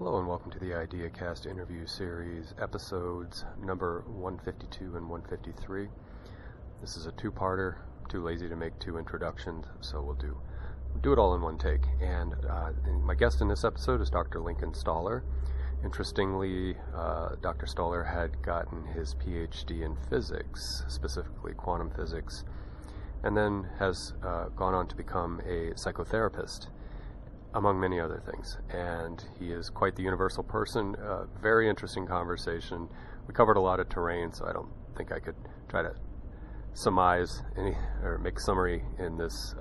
Hello and welcome to the IdeaCast interview series, episodes number 152 and 153. This is a two-parter. I'm too lazy to make two introductions, so we'll do it all in one take. And my guest in this episode is Dr. Lincoln Stoller. Interestingly, Dr. Stoller had gotten his PhD in physics, specifically quantum physics, and then has gone on to become a psychotherapist, among many other things. And he is quite the universal person. Very interesting conversation. We covered a lot of terrain, so I don't think I could try to surmise any or make a summary in this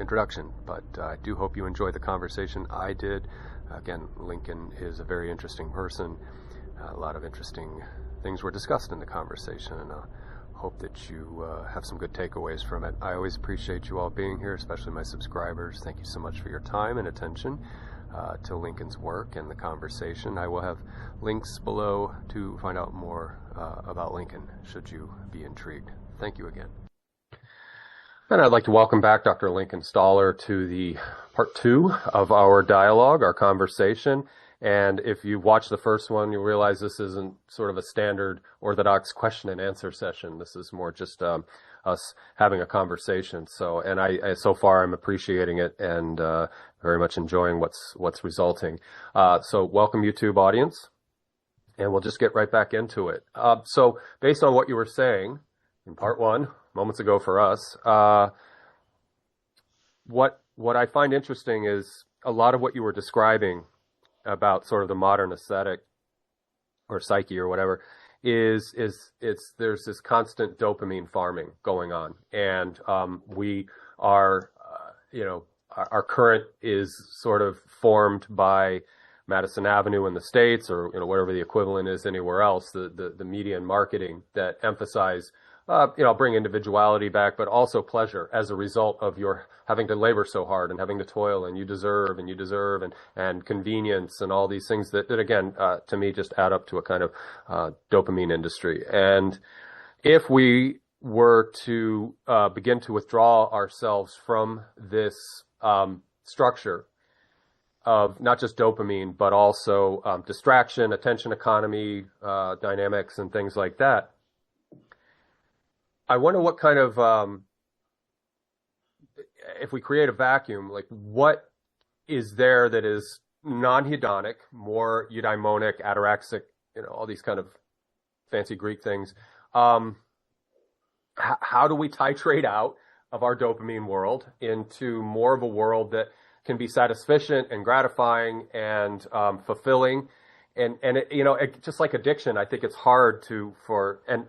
introduction, but I do hope you enjoyed the conversation. I did. Again, Lincoln is a very interesting person. A lot of interesting things were discussed in the conversation, and hope that you have some good takeaways from it. I always appreciate you all being here, especially my subscribers. Thank you so much for your time and attention to Lincoln's work and the conversation. I will have links below to find out more about Lincoln, should you be intrigued. Thank you again. And I'd like to welcome back Dr. Lincoln Stoller to the part 2 of our dialogue, our conversation. And if you watch the first one, you'll realize this isn't sort of a standard orthodox question and answer session. This is more just us having a conversation. So far I'm appreciating it and very much enjoying what's resulting. So welcome, YouTube audience, and we'll just get right back into it. So based on what you were saying in part 1, moments ago for us, what I find interesting is a lot of what you were describing about sort of the modern aesthetic or psyche or whatever there's this constant dopamine farming going on, and we are our current is sort of formed by Madison Avenue in the States, or whatever the equivalent is anywhere else, the media and marketing that emphasize bring individuality back, but also pleasure as a result of your having to labor so hard and having to toil, and you deserve and convenience and all these things that again, to me, just add up to a kind of dopamine industry. And if we were to begin to withdraw ourselves from this structure of not just dopamine, but also distraction, attention economy, dynamics, and things like that, I wonder what kind of, if we create a vacuum, like what is there that is non-hedonic, more eudaimonic, ataraxic, all these kind of fancy Greek things. How do we titrate out of our dopamine world into more of a world that can be satisficient and gratifying and fulfilling? And just like addiction, I think it's hard and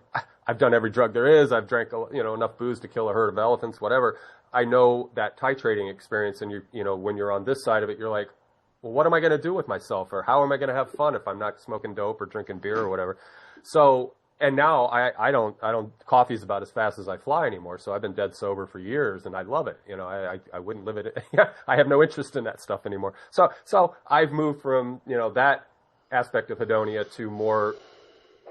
I've done every drug there is. I've drank, enough booze to kill a herd of elephants, whatever. I know that titrating experience, and when you're on this side of it, you're like, well, what am I going to do with myself? Or how am I going to have fun if I'm not smoking dope or drinking beer or whatever? So, and now I don't, coffee's about as fast as I fly anymore. So I've been dead sober for years and I love it. I wouldn't live it. I have no interest in that stuff anymore. So I've moved from, that aspect of hedonia to more,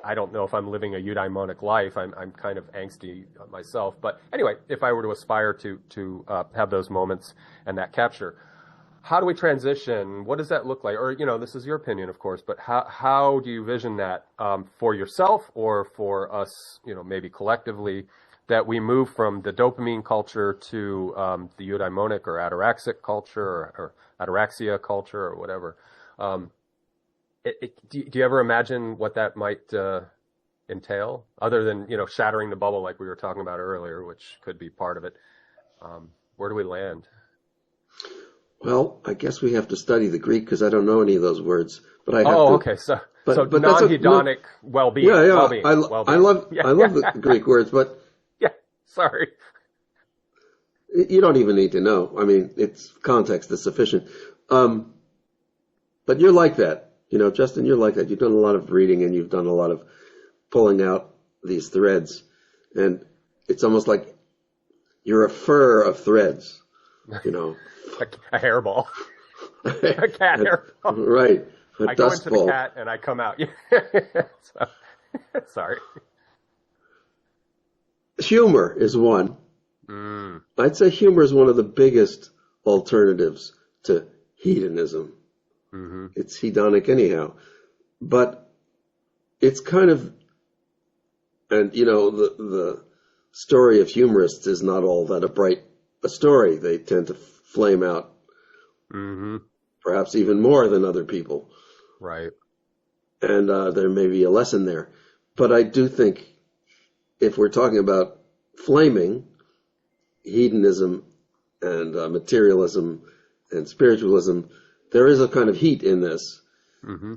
I don't know if I'm living a eudaimonic life. I'm kind of angsty myself. But anyway, if I were to aspire to have those moments and that capture, how do we transition? What does that look like? Or, this is your opinion, of course, but how do you vision that for yourself or for us, maybe collectively, that we move from the dopamine culture to the eudaimonic or ataraxic culture or ataraxia culture or whatever? Do you ever imagine what that might entail, other than shattering the bubble like we were talking about earlier, which could be part of it? Where do we land? Well, I guess we have to study the Greek because I don't know any of those words. But I have to. Okay. So non-hedonic well-being. Yeah. Well-being. I love the Greek words, but sorry. You don't even need to know. I mean, it's context is sufficient. But you're like that. Justin, you're like that. You've done a lot of reading and you've done a lot of pulling out these threads. And it's almost like you're a fur of threads, A hairball. A cat hairball. Right. I go into the cat and I come out. Sorry. Humor is one. I'd say humor is one of the biggest alternatives to hedonism. Mm-hmm. It's hedonic anyhow. But it's kind of, and the story of humorists is not all that a story. They tend to flame out Mm-hmm. perhaps even more than other people. Right. And there may be a lesson there. But I do think if we're talking about flaming, hedonism and materialism and spiritualism, there is a kind of heat in this. Mm-hmm.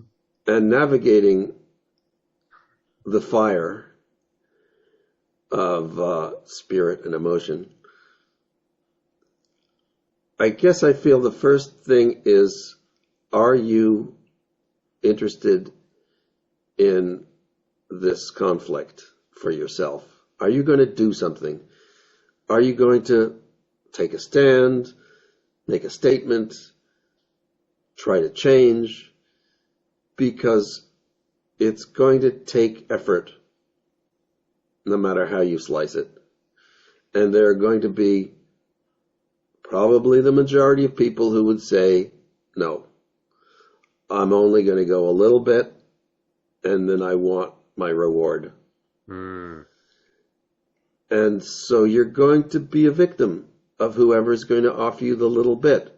And navigating the fire of spirit and emotion, I guess I feel the first thing is, are you interested in this conflict for yourself? Are you going to do something? Are you going to take a stand, make a statement, try to change? Because it's going to take effort, no matter how you slice it. And there are going to be probably the majority of people who would say, no, I'm only going to go a little bit, and then I want my reward. Mm. And so you're going to be a victim of whoever's going to offer you the little bit.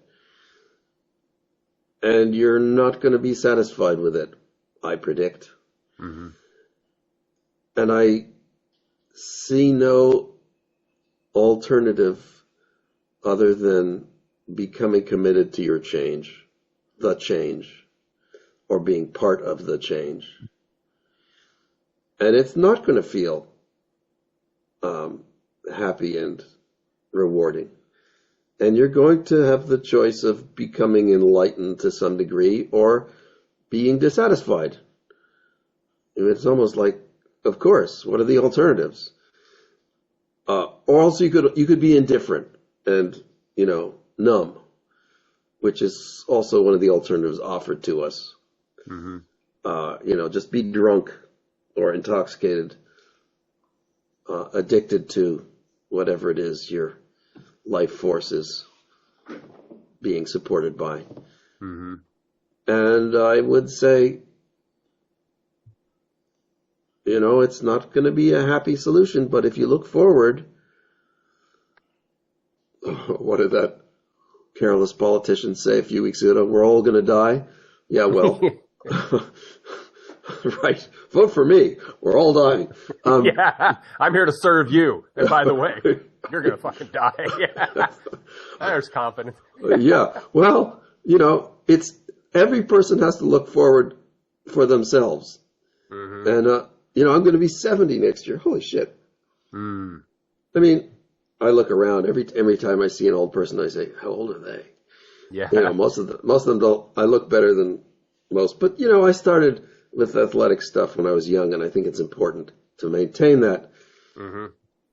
And you're not going to be satisfied with it, I predict. Mm-hmm. And I see no alternative other than becoming committed to your change, the change, or being part of the change. And it's not going to feel happy and rewarding. And you're going to have the choice of becoming enlightened to some degree or being dissatisfied. It's almost like, of course, what are the alternatives? Or also you could be indifferent and, numb, which is also one of the alternatives offered to us. Mm-hmm. Just be drunk or intoxicated, addicted to whatever it is your life force is being supported by. Mm-hmm. And I would say, it's not going to be a happy solution, but if you look forward, what did that careless politician say a few weeks ago? We're all going to die. Yeah, well, right. Vote for me. We're all dying. Yeah, I'm here to serve you. And by the way, you're going to fucking die. Yeah. There's confidence. Yeah. Well, it's every person has to look forward for themselves. Mm-hmm. And, I'm going to be 70 next year. Holy shit. Mm. I mean, I look around every time I see an old person, I say, how old are they? Yeah. Most of them don't. I look better than most. But, I started with athletic stuff when I was young, and I think it's important to maintain that. Mm-hmm.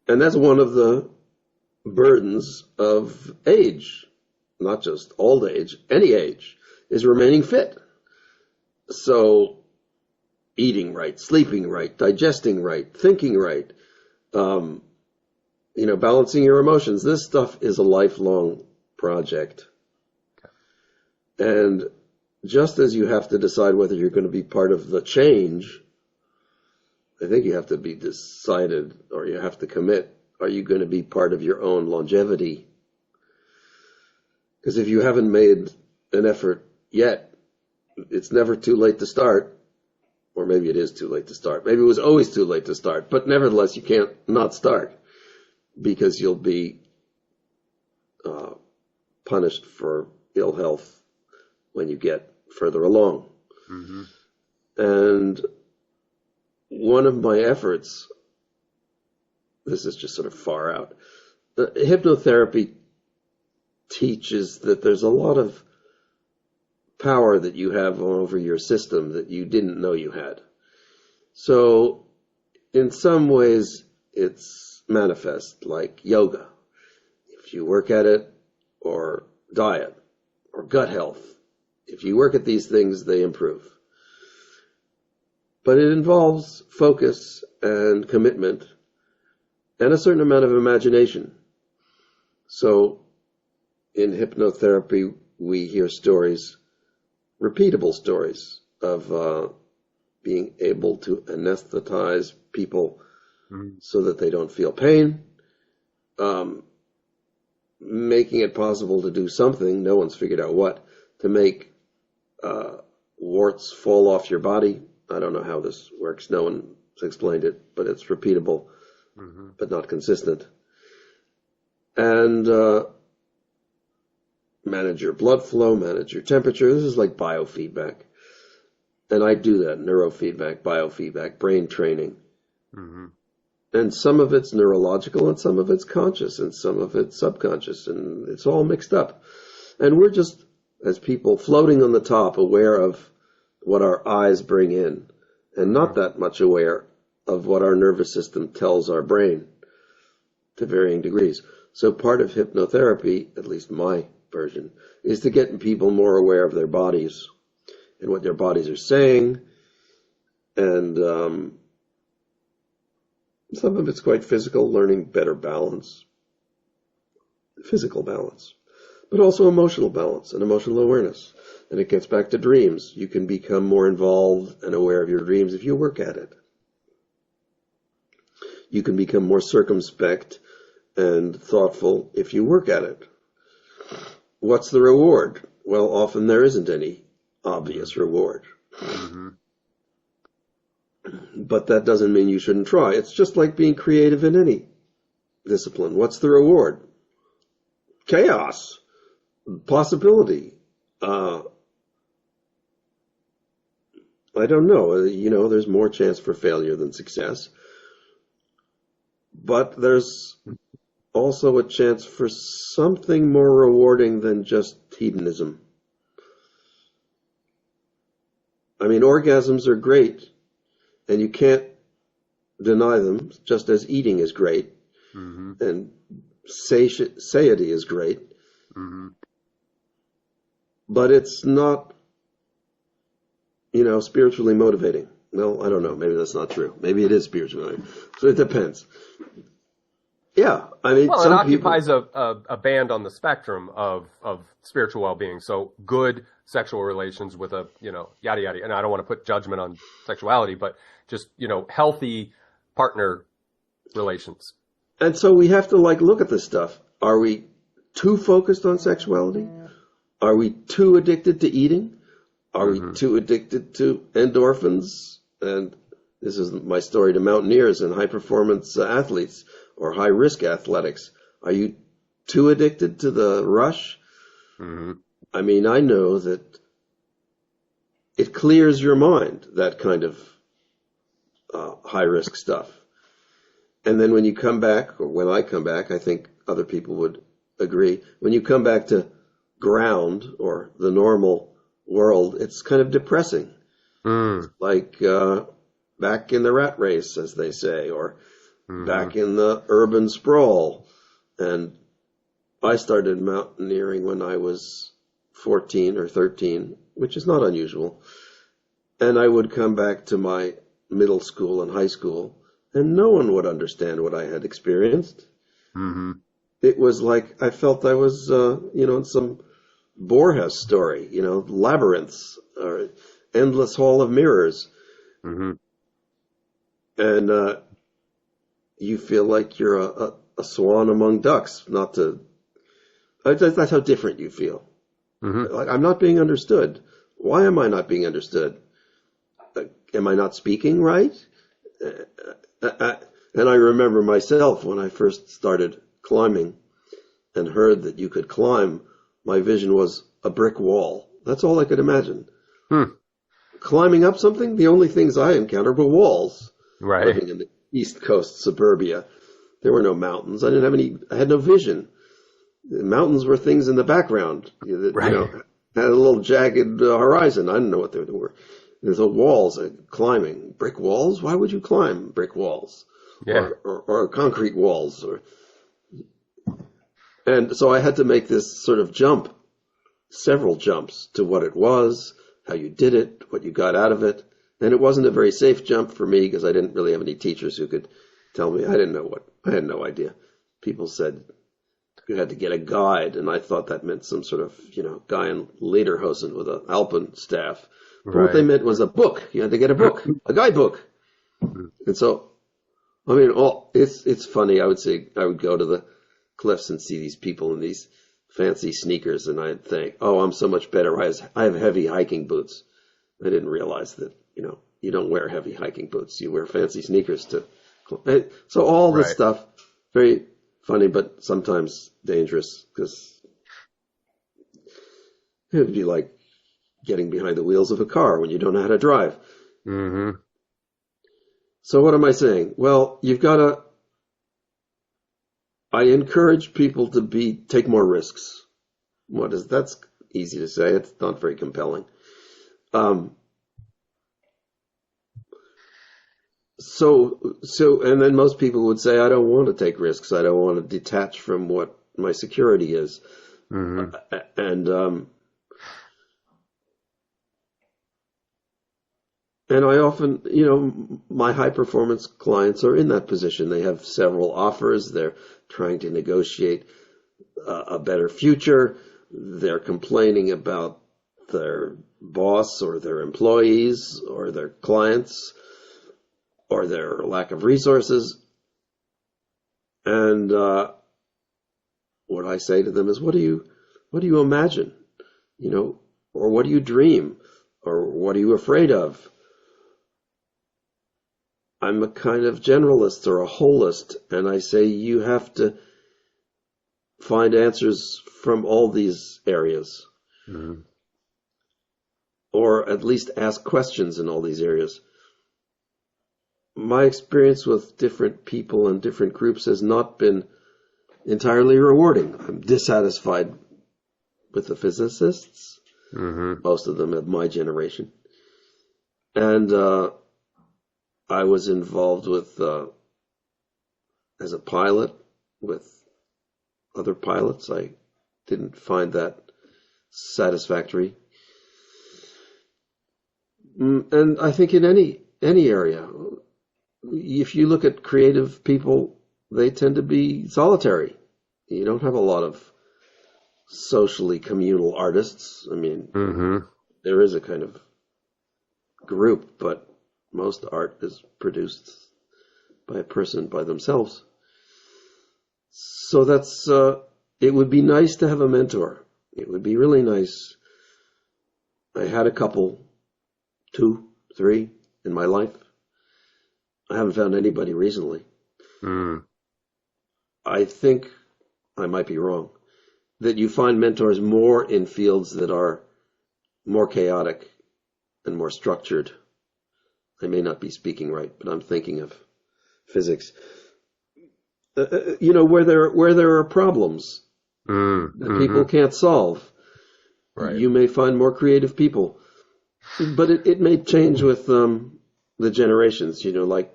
And that's one of the burdens of age, not just old age, any age, is remaining fit. So eating right, sleeping right, digesting right, thinking right, balancing your emotions. This stuff is a lifelong project. And just as you have to decide whether you're going to be part of the change, I think you have to be decided, or you have to commit. Are you going to be part of your own longevity? Because if you haven't made an effort yet, it's never too late to start. Or maybe it is too late to start. Maybe it was always too late to start. But nevertheless, you can't not start, because you'll be punished for ill health when you get further along. Mm-hmm. And one of my efforts, this is just sort of far out, hypnotherapy teaches that there's a lot of power that you have over your system that you didn't know you had. So in some ways it's manifest, like yoga. If you work at it, or diet, or gut health, if you work at these things, they improve. But it involves focus and commitment and a certain amount of imagination. So in hypnotherapy, we hear stories repeatable stories of being able to anesthetize people so that they don't feel pain, making it possible to do something, no one's figured out what, to make warts fall off your body. I don't know how this works. No one's explained it, but it's repeatable, but not consistent. And manage your blood flow, manage your temperature. This is like biofeedback. And I do that, neurofeedback, biofeedback, brain training. And some of it's neurological and some of it's conscious and some of it's subconscious, and it's all mixed up. And we're just, as people, floating on the top, aware of what our eyes bring in and not that much aware of what our nervous system tells our brain to varying degrees. So part of hypnotherapy, at least my version, is to get people more aware of their bodies and what their bodies are saying. And some of it's quite physical, learning better balance, physical balance, but also emotional balance and emotional awareness. And it gets back to dreams. You can become more involved and aware of your dreams if you work at it. You can become more circumspect and thoughtful if you work at it. What's the reward? Well, often there isn't any obvious reward. But that doesn't mean you shouldn't try. It's just like being creative in any discipline. What's the reward? Chaos, possibility. I don't know. There's more chance for failure than success. But there's also a chance for something more rewarding than just hedonism. I mean, orgasms are great, and you can't deny them, just as eating is great, and satiety is great. But it's not, spiritually motivating. Well, I don't know. Maybe that's not true. Maybe it is spiritually motivating. So it depends. Yeah, I mean, well, some it occupies people... a band on the spectrum of spiritual well-being. So good sexual relations with a, yada, yada. And I don't want to put judgment on sexuality, but just, healthy partner relations. And so we have to look at this stuff. Are we too focused on sexuality? Are we too addicted to eating? Are we too addicted to endorphins? And this is my story to mountaineers and high-performance athletes or high-risk athletics. Are you too addicted to the rush? I mean, I know that it clears your mind, that kind of high-risk stuff. And then when you come back, or when I come back, I think other people would agree, when you come back to ground or the normal world, it's kind of depressing. Like back in the rat race, as they say, or back in the urban sprawl. And I started mountaineering when I was 14 or 13, which is not unusual. And I would come back to my middle school and high school, and no one would understand what I had experienced. It was like I felt I was, in some Borges story, labyrinths or endless hall of mirrors. And you feel like you're a swan among ducks. That's how different you feel. Like, I'm not being understood. Why am I not being understood? Am I not speaking right? And I remember myself when I first started climbing and heard that you could climb, my vision was a brick wall. That's all I could imagine. Climbing up something, the only things I encountered were walls. Right. Living in the East Coast suburbia. There were no mountains. I had no vision. The mountains were things in the background that, had a little jagged horizon. I didn't know what they were. There's walls, climbing. Brick walls? Why would you climb brick walls? Yeah. Or concrete walls? And so I had to make this sort of jump, several jumps to what it was, how you did it, what you got out of it. And it wasn't a very safe jump for me because I didn't really have any teachers who could tell me. I had no idea. People said, you had to get a guide, and I thought that meant some sort of, guy in lederhosen with an alpenstaff. But what they meant was a book. You had to get a book, a guidebook. And so, I mean, it's funny. I would say I would go to the cliffs and see these people in these fancy sneakers, and I'd think, oh, I'm so much better. I have heavy hiking boots. I didn't realize that, you don't wear heavy hiking boots. You wear fancy sneakers so all this stuff, very funny, but sometimes dangerous, because it would be like getting behind the wheels of a car when you don't know how to drive. Mm-hmm. So what am I saying? Well, I encourage people to take more risks. That's easy to say. It's not very compelling. And then most people would say, I don't want to take risks. I don't want to detach from what my security is. Mm-hmm. And I often, my high performance clients are in that position. They have several offers. They're trying to negotiate a better future. They're complaining about their boss or their employees or their clients or their lack of resources. And what I say to them is, what do you imagine? Or what do you dream? Or what are you afraid of? I'm a kind of generalist or a holist, and I say you have to find answers from all these areas. Mm-hmm. Or at least ask questions in all these areas. My experience with different people and different groups has not been entirely rewarding. I'm dissatisfied with the physicists, most of them of my generation. And I was involved with, as a pilot, with other pilots. I didn't find that satisfactory. And I think in any area, if you look at creative people, they tend to be solitary. You don't have a lot of socially communal artists. I mean, there is a kind of group, but most art is produced by a person by themselves. So it would be nice to have a mentor. It would be really nice. I had a couple, 2, 3 in my life. I haven't found anybody recently. I think, I might be wrong, that you find mentors more in fields that are more chaotic and more structured. I may not be speaking right, but I'm thinking of physics. Where there are problems that people can't solve. Right. You may find more creative people. But it may change with the generations. Like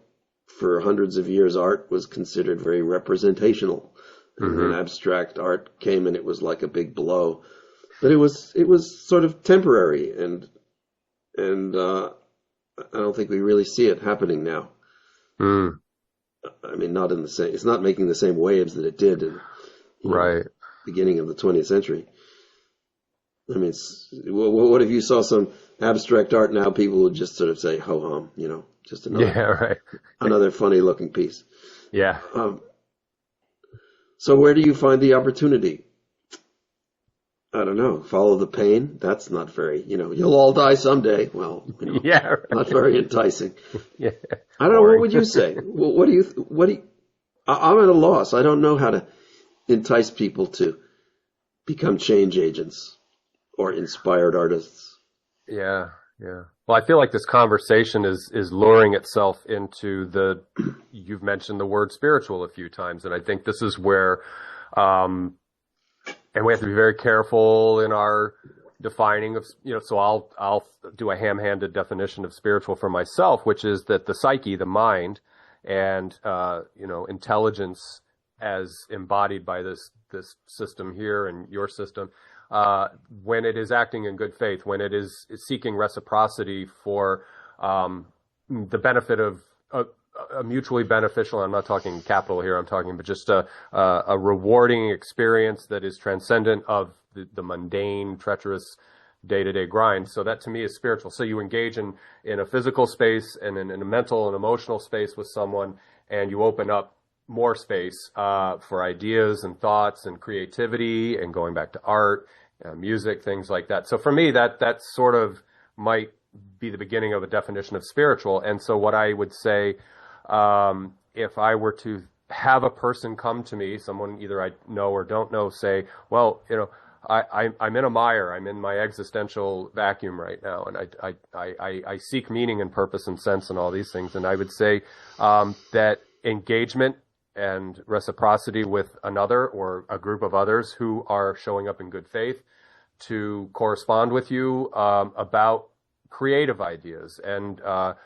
for hundreds of years, art was considered very representational. And then abstract art came, and it was like a big blow. But it was sort of temporary, and I don't think we really see it happening now. I mean, not in the same. It's not making the same waves that it did in beginning of the 20th century. I mean, what if you saw some abstract art now? People would just sort of say, "Ho hum," just another funny looking piece. Yeah. So where do you find the opportunity? I don't know. Follow the pain. That's not very, you'll all die someday. Well, not very enticing. Yeah. I don't know. What would you say? What do you, I'm at a loss. I don't know how to entice people to become change agents or inspired artists. Yeah. Well, I feel like this conversation is luring itself into you've mentioned the word spiritual a few times. And I think this is where, and we have to be very careful in our defining of, so I'll do a ham-handed definition of spiritual for myself, which is that the psyche, the mind, and, intelligence as embodied by this system here and your system, when it is acting in good faith, when it is seeking reciprocity for, the benefit of a mutually beneficial, I'm not talking capital here, I'm talking, but just a rewarding experience that is transcendent of the mundane, treacherous day-to-day grind. So that to me is spiritual. So you engage in a physical space and in a mental and emotional space with someone, and you open up more space for ideas and thoughts and creativity and going back to art, music, things like that. So for me, that sort of might be the beginning of a definition of spiritual. And so what I would say, if I were to have a person come to me, someone either I know or don't know, say, well, I'm in a mire. I'm in my existential vacuum right now, and I seek meaning and purpose and sense and all these things. And I would say that engagement and reciprocity with another or a group of others who are showing up in good faith to correspond with you about creative ideas and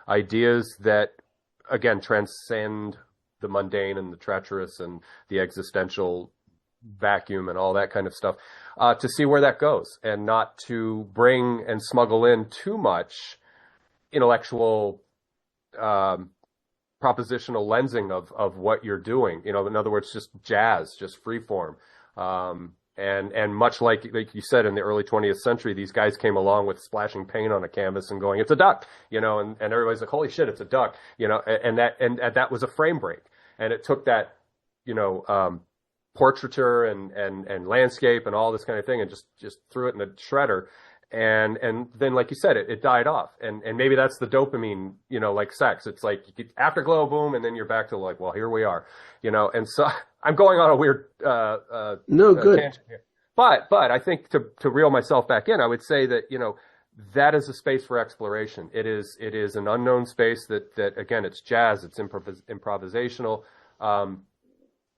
ideas that, again, transcend the mundane and the treacherous and the existential vacuum and all that kind of stuff, to see where that goes and not to bring and smuggle in too much intellectual propositional lensing of what you're doing. In other words, just jazz, just free form. And much like you said, in the early 20th century, these guys came along with splashing paint on a canvas and going, it's a duck, and everybody's like, holy shit, it's a duck, and that was a frame break. And it took that, portraiture and landscape and all this kind of thing and just threw it in the shredder. And then, like you said, it died off. And maybe that's the dopamine, like sex. It's like you get afterglow, boom, and then you're back to like, well, here we are, and so I'm going on a weird, good tangent here. But I think to reel myself back in, I would say that, that is a space for exploration. It is an unknown space that again, it's jazz, it's improvisational.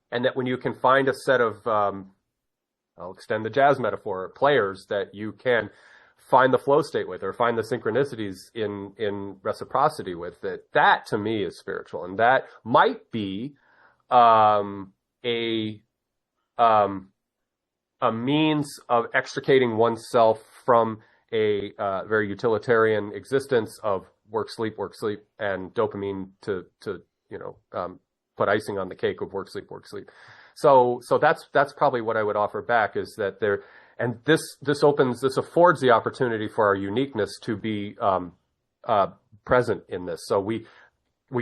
And that when you can find a set of, I'll extend the jazz metaphor, players that you can find the flow state with or find the synchronicities in reciprocity with, that to me is spiritual. And that might be a means of extricating oneself from a very utilitarian existence of work, sleep, and dopamine to put icing on the cake of work, sleep. So that's probably what I would offer back, is that this affords the opportunity for our uniqueness to be present in this. So we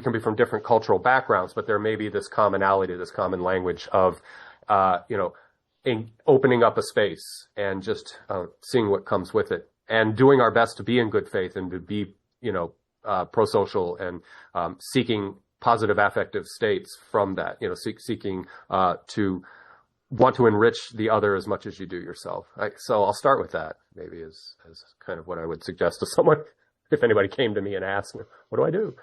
can be from different cultural backgrounds, but there may be this commonality, this common language of in opening up a space and just seeing what comes with it, and doing our best to be in good faith and to be pro-social and seeking positive affective states from that, seeking to want to enrich the other as much as you do yourself. So I'll start with that, maybe as kind of what I would suggest to someone if anybody came to me and asked me, what do I do?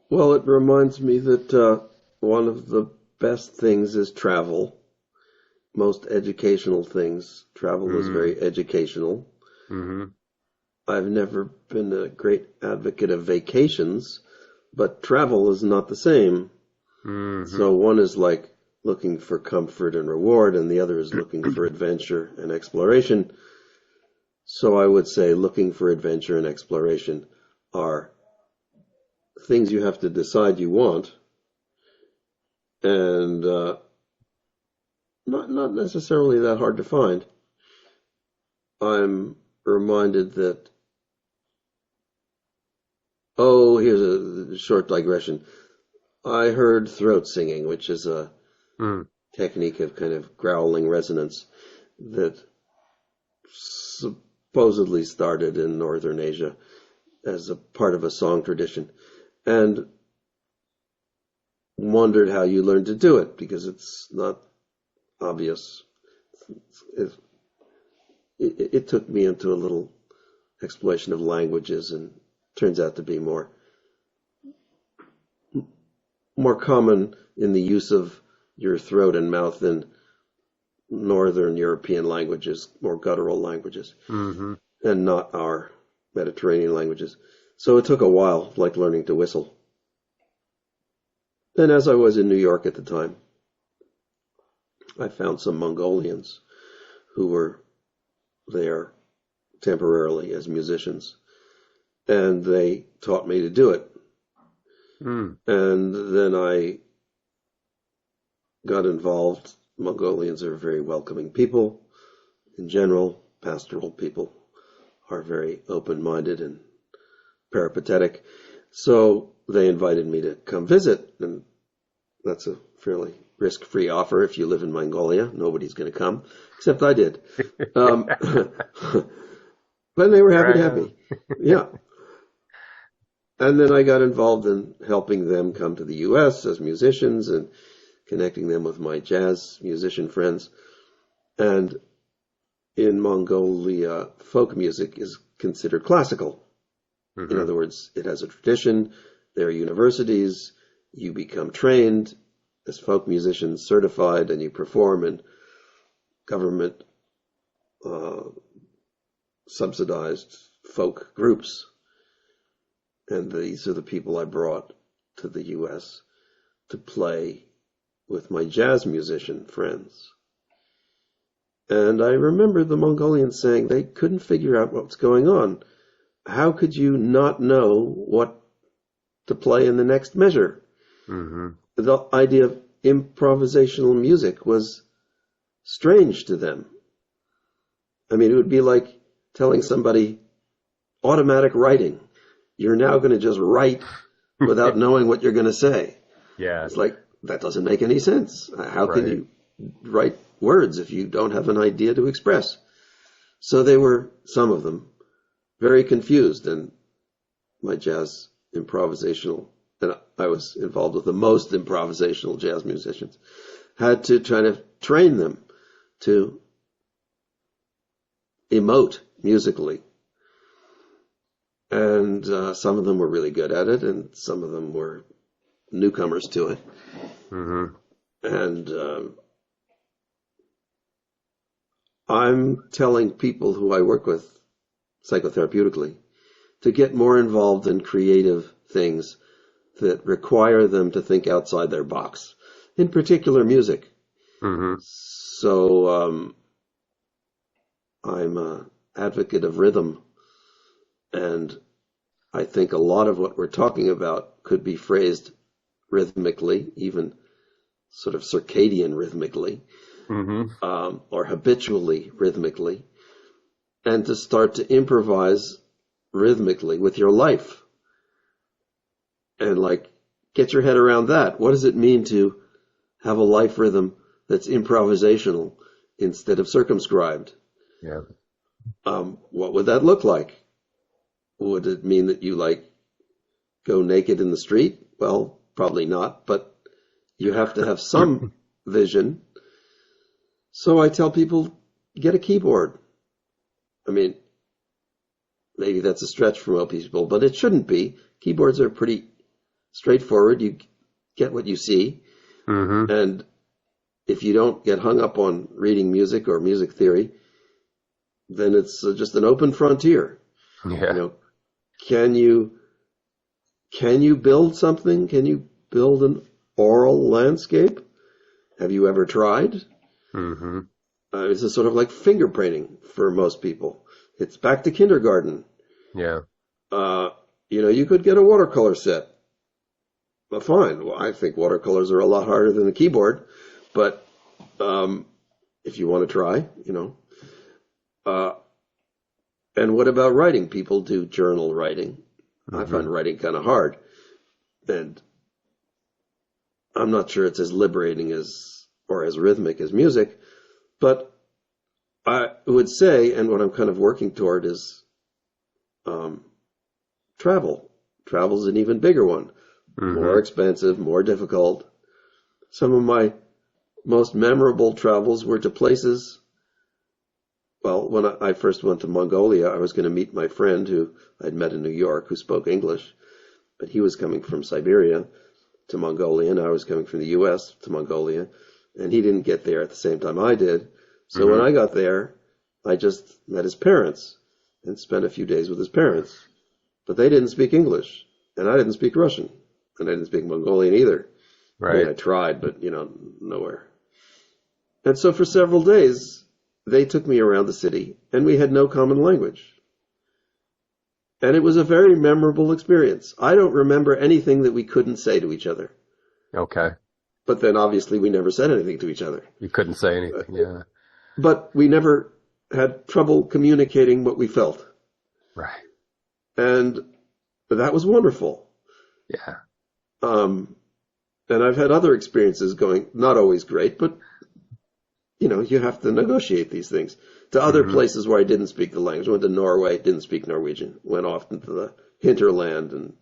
Well, it reminds me that one of the best things is travel. Most educational things, travel is very educational. Mm-hmm. I've never been a great advocate of vacations, but travel is not the same. Mm-hmm. So one is like looking for comfort and reward, and the other is looking for adventure and exploration. So I would say looking for adventure and exploration are things you have to decide you want, and not necessarily that hard to find. I'm reminded that, here's a short digression. I heard throat singing, which is a technique of kind of growling resonance that supposedly started in Northern Asia as a part of a song tradition, and wondered how you learned to do it, because it's not obvious. It took me into a little exploration of languages, and turns out to be more common in the use of your throat and mouth than Northern European languages, more guttural languages, and not our Mediterranean languages. So it took a while, like learning to whistle. And as I was in New York at the time, I found some Mongolians who were there temporarily as musicians, and they taught me to do it. Mm. And then I got involved. Mongolians are very welcoming people. In general, pastoral people are very open-minded and peripatetic. So they invited me to come visit, and that's a fairly risk-free offer. If you live in Mongolia, nobody's going to come, except I did. But they were happy to have Right. me. Yeah. And then I got involved in helping them come to the U.S. as musicians and connecting them with my jazz musician friends. And in Mongolia, folk music is considered classical. In Mm-hmm. other words, it has a tradition. There are universities. You become trained as folk musicians, certified, and you perform in government subsidized folk groups. And these are the people I brought to the U.S. to play with my jazz musician friends. And I remember the Mongolians saying they couldn't figure out what was going on. How could you not know what to play in the next measure? Mm-hmm. The idea of improvisational music was strange to them. I mean, it would be like telling somebody automatic writing. You're now going to just write without knowing what you're going to say. Yeah. It's like, that doesn't make any sense. How can Right. you write words if you don't have an idea to express? So they were, some of them, very confused. And my jazz improvisational, and I was involved with the most improvisational jazz musicians, had to try to train them to emote musically. And some of them were really good at it, and some of them were newcomers to it. Mm-hmm. And I'm telling people who I work with psychotherapeutically to get more involved in creative things that require them to think outside their box, in particular music. Mm-hmm. So I'm an advocate of rhythm, and I think a lot of what we're talking about could be phrased rhythmically, even sort of circadian rhythmically, Mm-hmm. or habitually rhythmically, and to start to improvise rhythmically with your life. And like, get your head around that. What does it mean to have a life rhythm that's improvisational instead of circumscribed? Yeah. What would that look like? Would it mean that you like go naked in the street? Well, probably not, but you have to have some vision. So I tell people, get a keyboard. I mean, maybe that's a stretch for most people, but it shouldn't be. Keyboards are pretty straightforward. You get what you see. Mm-hmm. And if you don't get hung up on reading music or music theory, then it's just an open frontier. Yeah. You know, can you build something? Can you build an oral landscape? Have you ever tried? Mm-hmm. It's a sort of like fingerprinting for most people. It's back to kindergarten. Yeah. You could get a watercolor set. Well, fine. Well, I think watercolors are a lot harder than a keyboard, but if you want to try, and what about writing? People do journal writing. Mm-hmm. I find writing kind of hard, and I'm not sure it's as liberating or as rhythmic as music, but I would say, and what I'm kind of working toward is travel. Travel's an even bigger one. Mm-hmm. More expensive, more difficult. Some of my most memorable travels were to places. Well, when I first went to Mongolia, I was going to meet my friend who I'd met in New York who spoke English, but he was coming from Siberia to Mongolia, and I was coming from the U.S. to Mongolia, and he didn't get there at the same time I did. So Mm-hmm. when I got there, I just met his parents and spent a few days with his parents. But they didn't speak English, and I didn't speak Russian, and I didn't speak Mongolian either. I mean, Right. I tried, but, nowhere. And so for several days, they took me around the city, and we had no common language. And it was a very memorable experience. I don't remember anything that we couldn't say to each other. Okay. But then obviously we never said anything to each other. You couldn't say anything, yeah. But we never had trouble communicating what we felt. Right. And that was wonderful. Yeah. And I've had other experiences going, not always great, but, you know, you have to negotiate these things. To other places where I didn't speak the language. Went to Norway, didn't speak Norwegian. Went off into the hinterland and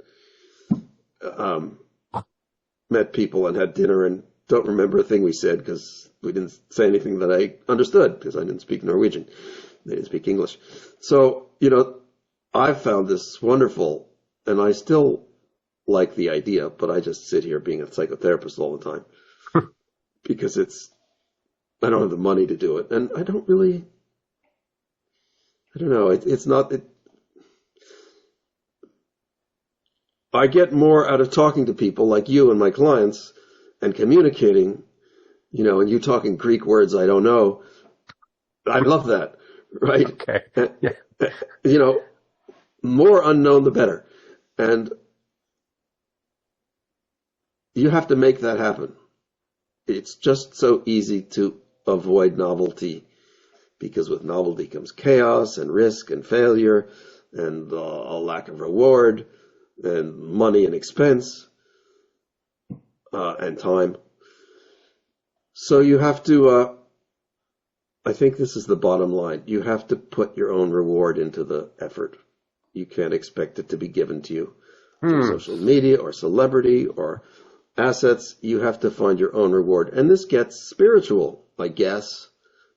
met people and had dinner and don't remember a thing we said because we didn't say anything that I understood because I didn't speak Norwegian. They didn't speak English. So, you know, I've found this wonderful, and I still like the idea, but I just sit here being a psychotherapist all the time because I don't have the money to do it. And I don't know. It's not, I get more out of talking to people like you and my clients and communicating, you know, and you talking Greek words I don't know. I love that, right? Okay. And, you know, more unknown the better. And you have to make that happen. It's just so easy to avoid novelty because with novelty comes chaos and risk and failure and a lack of reward and money and expense and time. So you have to, I think this is the bottom line. You have to put your own reward into the effort. You can't expect it to be given to you through social media or celebrity or assets. You have to find your own reward. And this gets spiritual, I guess,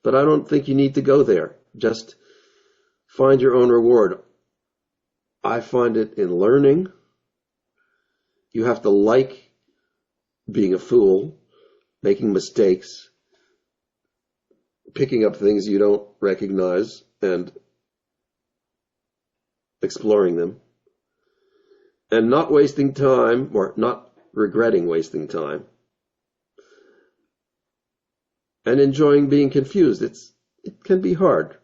but I don't think you need to go there. Just find your own reward. I find it in learning. You have to like being a fool, making mistakes, picking up things you don't recognize and exploring them, and not wasting time or not regretting wasting time, and enjoying being confused. It can be hard.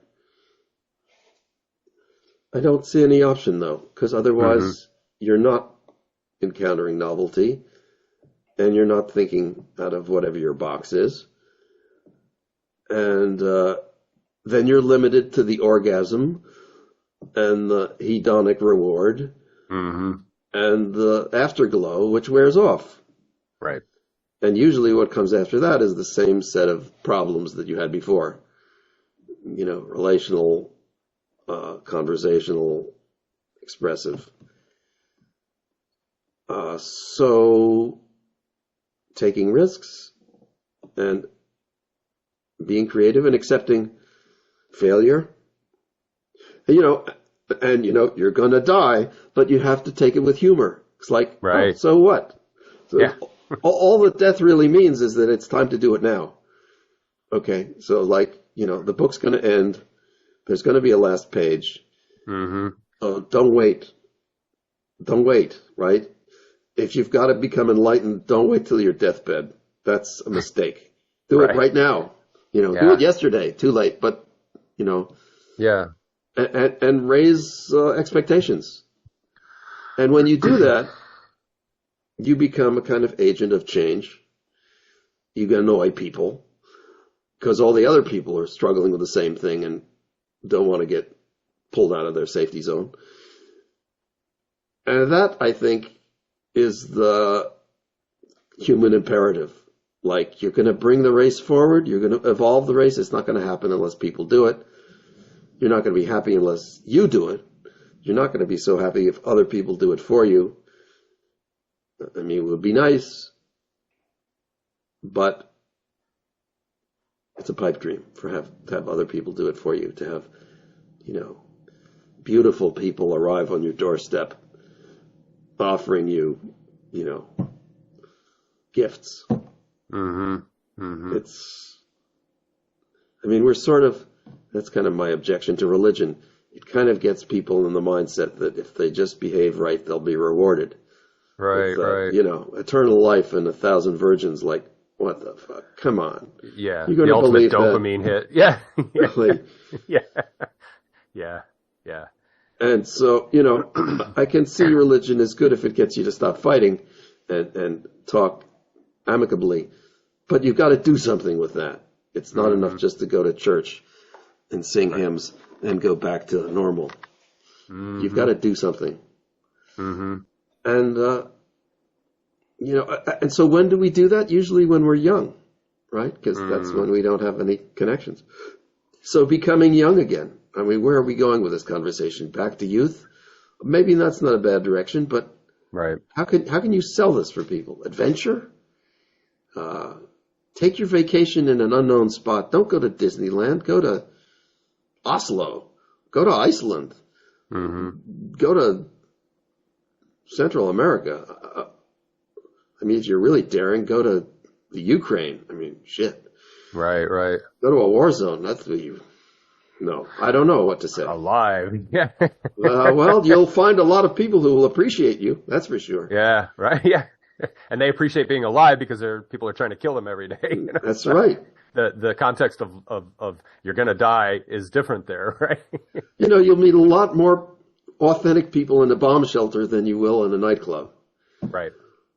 I don't see any option though, because otherwise you're not encountering novelty and you're not thinking out of whatever your box is. And then you're limited to the orgasm and the hedonic reward and the afterglow, which wears off. Right. And usually what comes after that is the same set of problems that you had before. You know, relational, conversational, expressive. So taking risks and being creative and accepting failure. You know, and you know, you're going to die, but you have to take it with humor. It's like, right. Oh, so what? So yeah. all that death really means is that it's time to do it now. Okay. So like, you know, the book's going to end. There's going to be a last page. Oh, don't wait. Don't wait, right? If you've got to become enlightened, don't wait till your deathbed. That's a mistake. Do it right now. You know, do it yesterday. Too late, but, you know. Yeah. And raise expectations. And when you do that, you become a kind of agent of change. You annoy people because all the other people are struggling with the same thing and don't want to get pulled out of their safety zone. And that, I think, is the human imperative. Like, you're going to bring the race forward. You're going to evolve the race. It's not going to happen unless people do it. You're not going to be happy unless you do it. You're not going to be so happy if other people do it for you. I mean, it would be nice, but it's a pipe dream to have other people do it for you, to have, you know, beautiful people arrive on your doorstep offering you, you know, gifts. It's, I mean, we're sort of, that's kind of my objection to religion. It kind of gets people in the mindset that if they just behave right, they'll be rewarded. Right, right. You know, eternal life and 1,000 virgins, like, what the fuck? Come on. Yeah, You're the ultimate dopamine hit. Yeah. Really? Yeah. Yeah. Yeah. And so, you know, I can see religion is good if it gets you to stop fighting and talk amicably, but you've got to do something with that. It's not enough just to go to church and sing hymns and go back to normal. You've got to do something. And, you know, and so when do we do that? Usually when we're young, right? Because that's when we don't have any connections. So becoming young again. I mean, where are we going with this conversation? Back to youth? Maybe that's not a bad direction, but how can you sell this for people? Adventure? Take your vacation in an unknown spot. Don't go to Disneyland. Go to Oslo. Go to Iceland. Go to Central America. I mean, if you're really daring, go to the Ukraine. I mean, shit. Right. Go to a war zone. That's what you... No, I don't know what to say. Alive. Yeah. Well, you'll find a lot of people who will appreciate you. That's for sure. Yeah, right. Yeah. And they appreciate being alive because people are trying to kill them every day. You know? That's right. The context of you're going to die is different there, right? You know, you'll meet a lot more authentic people in a bomb shelter than you will in a nightclub. Right.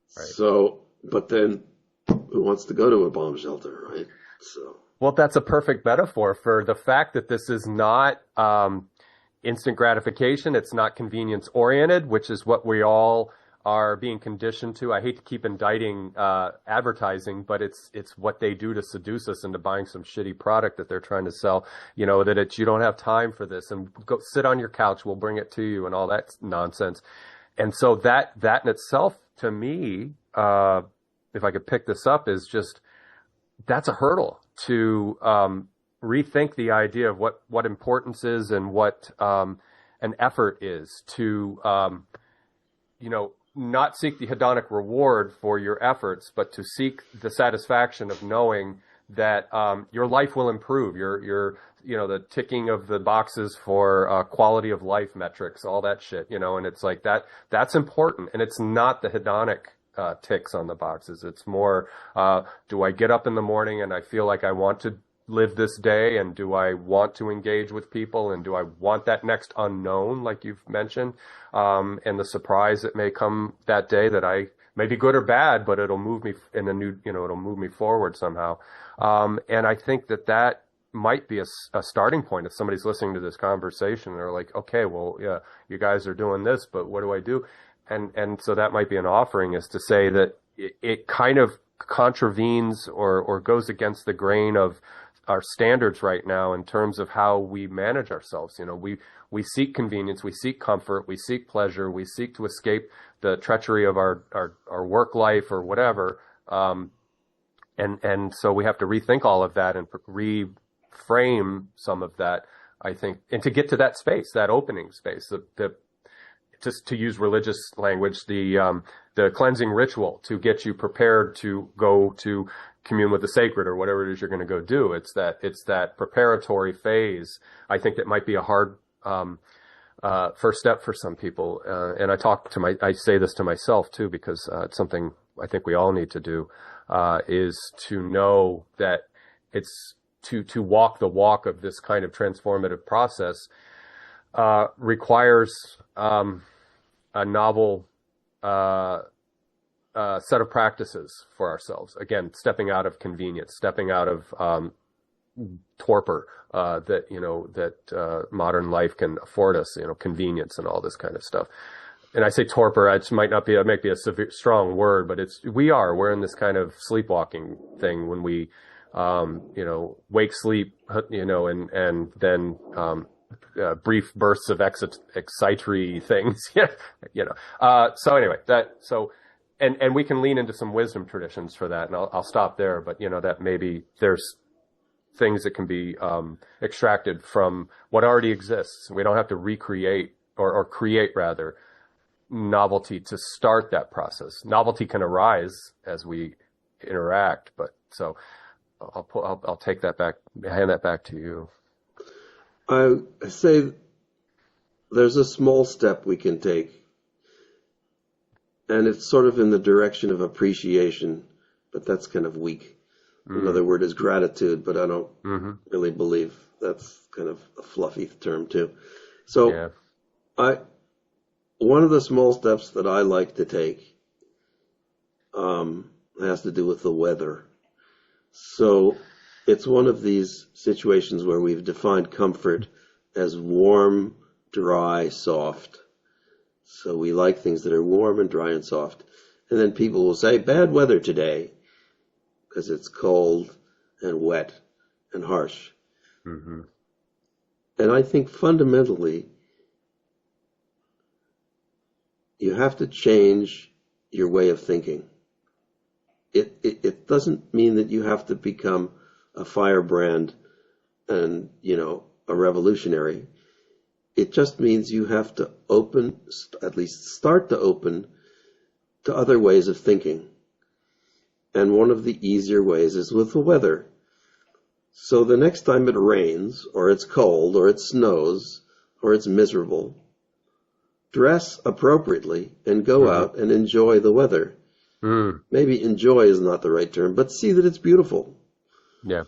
So, but then who wants to go to a bomb shelter, right? So. Well, that's a perfect metaphor for the fact that this is not instant gratification. It's not convenience oriented, which is what we all are being conditioned to. I hate to keep indicting advertising, but it's what they do to seduce us into buying some shitty product that they're trying to sell. You know, that you don't have time for this and go sit on your couch, we'll bring it to you and all that nonsense. And so that in itself, to me, if I could pick this up, is just, that's a hurdle to rethink the idea of what importance is and what an effort is to, you know, not seek the hedonic reward for your efforts, but to seek the satisfaction of knowing that your life will improve. Your you know, the ticking of the boxes for quality of life metrics, all that shit, you know, and it's like that's important. And it's not the hedonic ticks on the boxes. It's more, do I get up in the morning and I feel like I want to live this day, and do I want to engage with people, and do I want that next unknown, like you've mentioned, and the surprise that may come that day that I may be good or bad, but it'll move me in a new, you know, it'll move me forward somehow. And I think that might be a starting point if somebody's listening to this conversation. They're like, okay, well, yeah, you guys are doing this, but what do I do? And so that might be an offering, is to say that it kind of contravenes or goes against the grain of our standards right now in terms of how we manage ourselves. You know, we seek convenience, we seek comfort, we seek pleasure, we seek to escape the treachery of our work life or whatever. And so we have to rethink all of that and reframe some of that, I think, and to get to that space, that opening space, just to use religious language, the cleansing ritual to get you prepared to go to commune with the sacred or whatever it is you're going to go do. It's that preparatory phase. I think that might be a hard first step for some people. And I say this to myself too, because it's something I think we all need to do, is to know that it's to walk the walk of this kind of transformative process requires a novel set of practices for ourselves. Again, stepping out of convenience, stepping out of torpor that modern life can afford us. You know, convenience and all this kind of stuff. And I say torpor, it might be a severe, strong word, but we're in this kind of sleepwalking thing when we, wake, sleep, and then brief bursts of excitatory things, So anyway, and we can lean into some wisdom traditions for that, and I'll stop there. But that maybe there's things that can be extracted from what already exists. We don't have to recreate or create rather novelty to start that process. Novelty can arise as we interact, but so I'll take that back, hand that back to you. I say there's a small step we can take, and it's sort of in the direction of appreciation, but that's kind of weak. Another word is gratitude, but I don't really believe that's kind of a fluffy term too. So I one of the small steps that I like to take has to do with the weather. So it's one of these situations where we've defined comfort as warm, dry, soft. So we like things that are warm and dry and soft. And then people will say, bad weather today, because it's cold and wet and harsh. Mm-hmm. And I think fundamentally, you have to change your way of thinking. It doesn't mean that you have to become a firebrand and, a revolutionary. It just means you have to at least start to open to other ways of thinking. And one of the easier ways is with the weather. So the next time it rains, or it's cold, or it snows, or it's miserable, dress appropriately and go out and enjoy the weather. Maybe enjoy is not the right term, but see that it's beautiful. Yeah.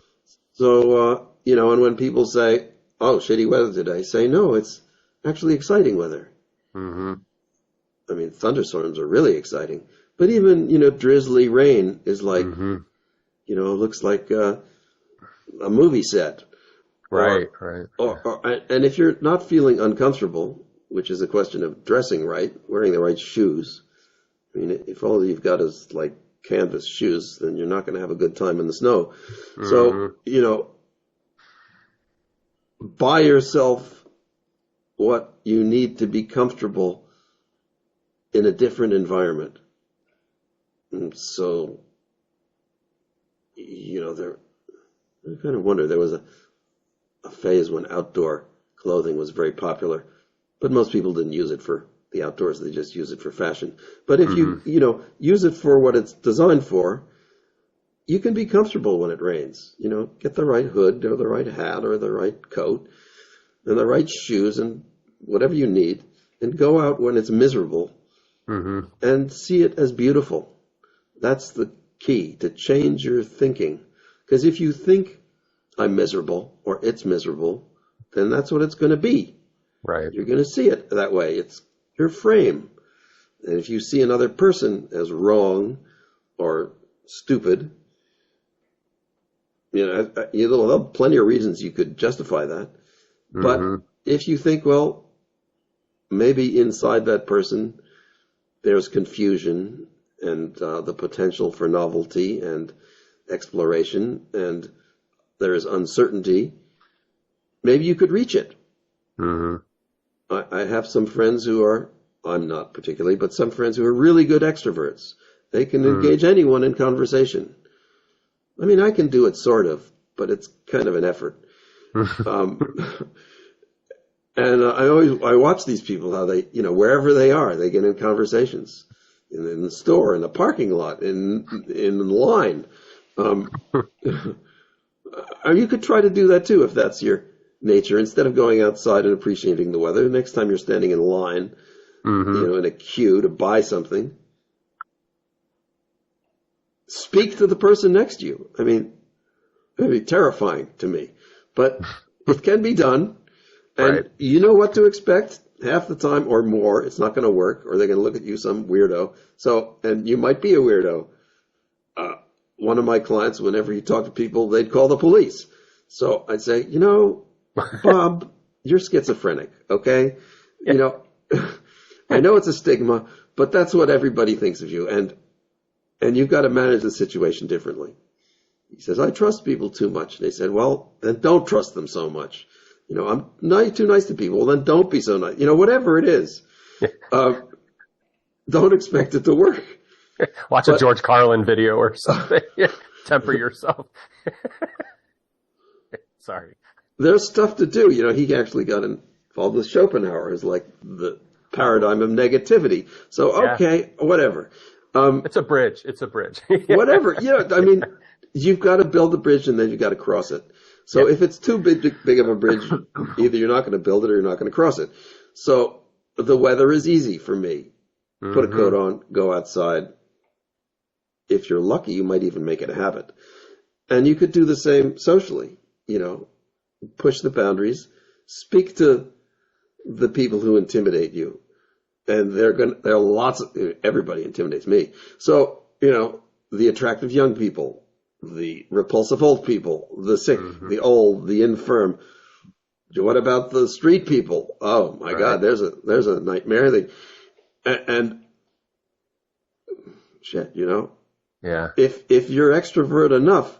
So, and when people say, oh, shitty weather today, say, no, it's actually exciting weather. Mm-hmm. I mean, thunderstorms are really exciting. But even, drizzly rain is like, looks like a movie set. Right. And if you're not feeling uncomfortable, which is a question of dressing right, wearing the right shoes. I mean, if all you've got is like canvas shoes, then you're not going to have a good time in the snow. So, buy yourself what you need to be comfortable in a different environment. And so, I kind of wonder, there was a phase when outdoor clothing was very popular, but most people didn't use it for the outdoors. They just use it for fashion. But if you use it for what it's designed for, you can be comfortable when it rains. Get the right hood or the right hat or the right coat and the right shoes and whatever you need, and go out when it's miserable and see it as beautiful. That's the key, to change your thinking. Because if you think I'm miserable or it's miserable, then that's what it's going to be. Right. You're going to see it that way. It's your frame. And if you see another person as wrong or stupid, there'll be plenty of reasons you could justify that. But if you think, well, maybe inside that person there's confusion and the potential for novelty and exploration, and there is uncertainty, maybe you could reach it. I have some friends who are, I'm not particularly, but some friends who are really good extroverts. They can engage anyone in conversation. I mean, I can do it sort of, but it's kind of an effort. And I watch these people, how they, wherever they are, they get in conversations. In the store, in the parking lot, in the line. You could try to do that too, if that's your nature. Instead of going outside and appreciating the weather, next time you're standing in line, in a queue to buy something, speak to the person next to you. I mean, it'd be terrifying to me, but it can be done. And you know what to expect. Half the time or more, it's not going to work, or they're going to look at you some weirdo. So, and you might be a weirdo. One of my clients, whenever he talked to people, they'd call the police. So I'd say, Bob, you're schizophrenic, okay? I know it's a stigma, but that's what everybody thinks of you. And you've got to manage the situation differently. He says, I trust people too much. And they said, well, then don't trust them so much. I'm too nice to people. Well, then don't be so nice. Whatever it is, don't expect it to work. Watch a George Carlin video or something. Temper yourself. Sorry. There's stuff to do. He actually got involved with Schopenhauer as like the paradigm of negativity. So, okay, whatever. It's a bridge. Whatever. I mean, you've got to build the bridge and then you've got to cross it. So if it's too big of a bridge, either you're not going to build it or you're not going to cross it. So the weather is easy for me. Put a coat on, go outside. If you're lucky, you might even make it a habit. And you could do the same socially, push the boundaries, speak to the people who intimidate you. And there are lots of, everybody intimidates me. So, the attractive young people, the repulsive old people, the sick, the old, the infirm. What about the street people? Oh my God, there's a nightmare thing. And shit, Yeah. If you're extrovert enough,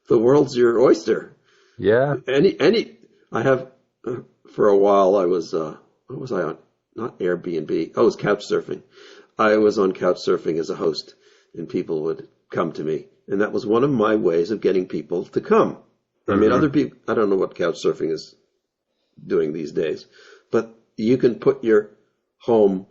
the world's your oyster. Yeah. I have, for a while I was, what was I on? Not Airbnb. Oh, it was couch surfing. I was on couch surfing as a host, and people would come to me. And that was one of my ways of getting people to come. I mean, other people, I don't know what couch surfing is doing these days, but you can put your home,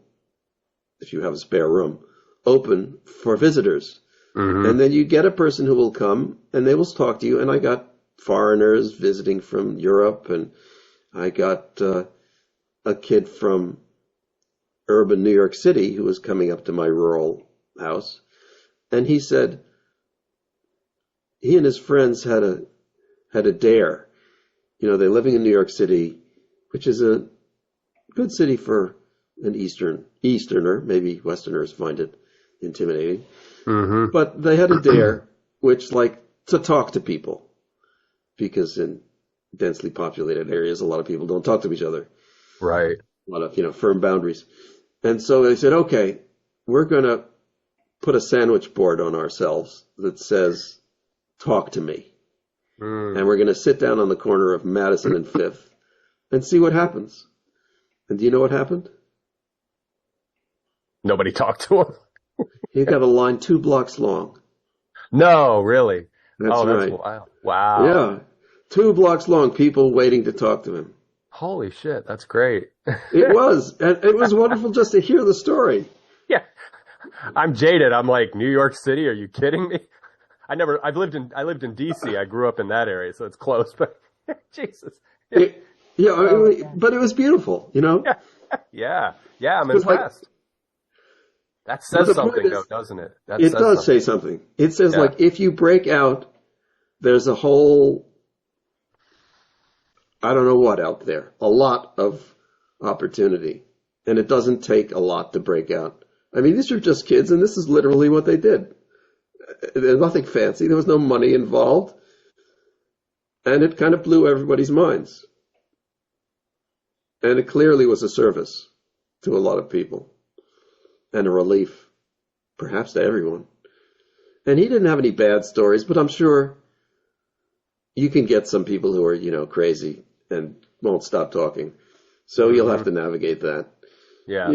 if you have a spare room, open for visitors. And then you get a person who will come, and they will talk to you. And I got foreigners visiting from Europe, and I got a kid from urban New York City who was coming up to my rural house, and he said he and his friends had a dare. They're living in New York City, which is a good city for an Easterner. Maybe Westerners find it intimidating. But they had a dare, which to talk to people, because in densely populated areas, a lot of people don't talk to each other. Right. A lot of, firm boundaries. And so they said, okay, we're going to put a sandwich board on ourselves that says, talk to me. And we're going to sit down on the corner of Madison and Fifth and see what happens. And do you know what happened? Nobody talked to him. He got a line 2 blocks long. No, really? That's right. That's wild. Wow. Yeah. 2 blocks long, people waiting to talk to him. Holy shit, that's great. It was. And it was wonderful just to hear the story. Yeah. I'm jaded. I'm like, New York City? Are you kidding me? I lived in DC. I grew up in that area, so it's close, but Jesus. But it was beautiful, Yeah. Yeah, I'm impressed. That says something, though, doesn't it? It does say something. It says, if you break out, there's a whole, I don't know what out there, a lot of opportunity. And it doesn't take a lot to break out. I mean, these are just kids, and this is literally what they did. There's nothing fancy. There was no money involved. And it kind of blew everybody's minds. And it clearly was a service to a lot of people. And a relief, perhaps to everyone. And he didn't have any bad stories, but I'm sure you can get some people who are, crazy and won't stop talking. So you'll have to navigate that. Yeah.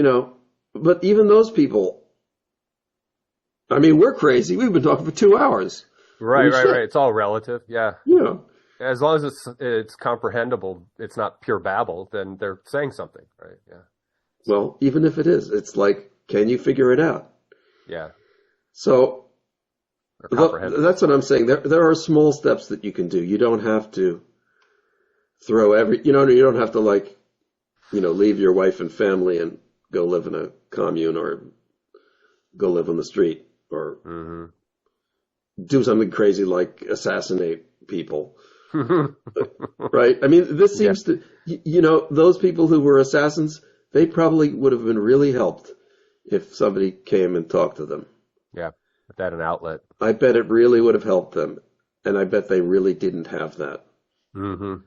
But even those people, I mean, we're crazy. We've been talking for 2 hours. Right. It's all relative. Yeah. Yeah. As long as it's comprehensible, it's not pure babble, then they're saying something, right? Yeah. Well, even if it is, it's like, can you figure it out? Yeah. So that's what I'm saying. There are small steps that you can do. You don't have to throw you don't have to leave your wife and family and go live in a commune or go live on the street or do something crazy like assassinate people. Right? I mean, this seems to, those people who were assassins, they probably would have been really helped if somebody came and talked to them. Yeah, if they had an outlet. I bet it really would have helped them. And I bet they really didn't have that. And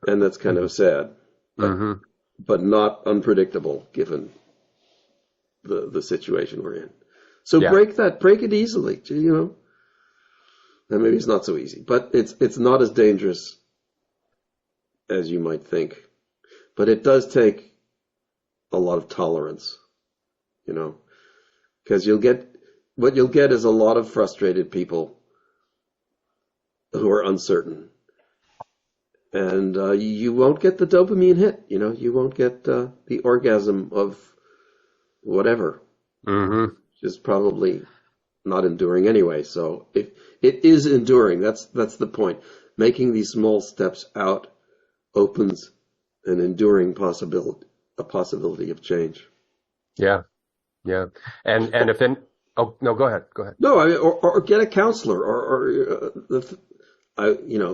that's kind of sad. But not unpredictable given the situation we're in. So break it easily, And maybe it's not so easy, but it's not as dangerous as you might think. But it does take a lot of tolerance, because what you'll get is a lot of frustrated people who are uncertain. And you won't get the dopamine hit, you won't get the orgasm of whatever. Which is probably not enduring anyway. So it is enduring. That's the point. Making these small steps out opens an enduring possibility of change. Yeah. And if no, go ahead. No, I mean, or get a counselor or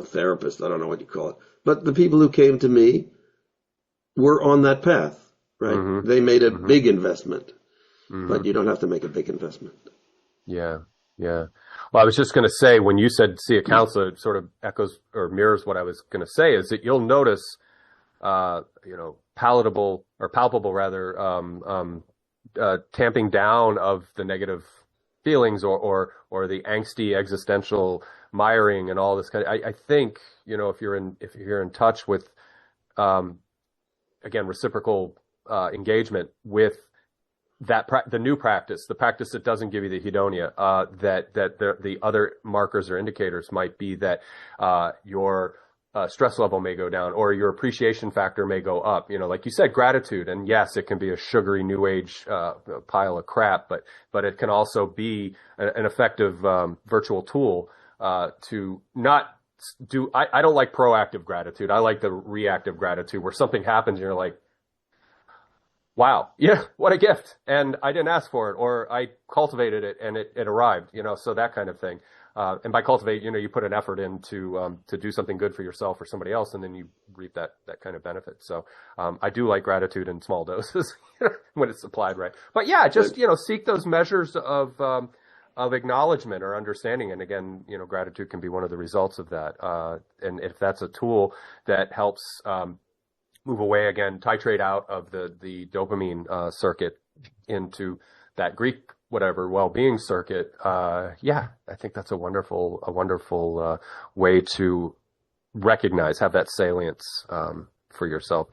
therapist. I don't know what you call it. But the people who came to me were on that path, right? Mm-hmm. They made a Mm-hmm. big investment, Mm-hmm. but you don't have to make a big investment. Yeah. Yeah. Well, I was just going to say, when you said see a counselor, it sort of echoes or mirrors what I was going to say, is that you'll notice, palpable rather, tamping down of the negative feelings or the angsty existential miring and all this kind of, I think, if you're in touch with, again, reciprocal, engagement with the new practice, the practice that doesn't give you the hedonia, that the other markers or indicators might be that your stress level may go down or your appreciation factor may go up. Like you said, gratitude, and yes, it can be a sugary new age pile of crap, but it can also be an effective virtual tool to not do. I don't like proactive gratitude. I like the reactive gratitude where something happens and you're like, wow, yeah, what a gift. And I didn't ask for it, or I cultivated it and it arrived, so that kind of thing. And by cultivate, you put an effort in to do something good for yourself or somebody else, and then you reap that kind of benefit. So, I do like gratitude in small doses when it's applied right. But yeah, just, seek those measures of acknowledgement or understanding. And again, gratitude can be one of the results of that. And if that's a tool that helps, move away again, titrate out of the dopamine circuit into that Greek whatever well-being circuit. I think that's a wonderful way to have that salience for yourself.